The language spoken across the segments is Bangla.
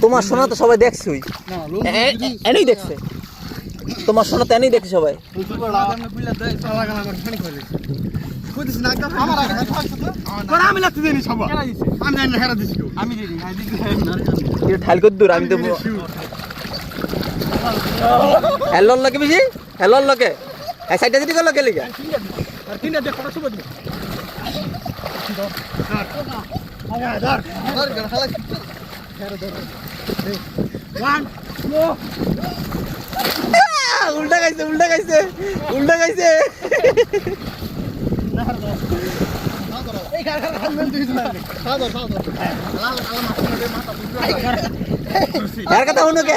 তোমার সোনা তো সবাই দেখছই, এনেই দেখছে তোমার সোনা তো এনেই দেখছে সবাই। আমি লাগতে দিইনি সবাই, আমি জানি না হেরা দিছি আমি দিইনি ঠাইল কত দূর আমি তো হেলর লাগে বেশি হেলর লাগে এই সাইডে যদি গেল গেলি আর তিনটা দেখ কত সুবিধা উল্টা খাইছে উল্টা খাইছে উল্টা খাইছে। হ্যাঁ কথা শুনো কে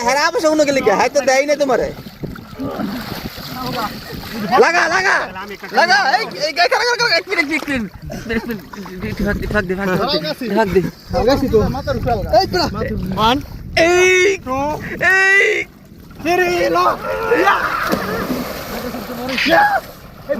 হ্যাঁ আপস শুনো কে লিখে হ্যাঁ তো দেয় না তোমারে লাগা লাগা লাগা এই গায় কর কর এক মিনিট ফাক দে লাগাছি তো মাথার উপরে এই পুরা 1 এই তেরে লো ইয়া এই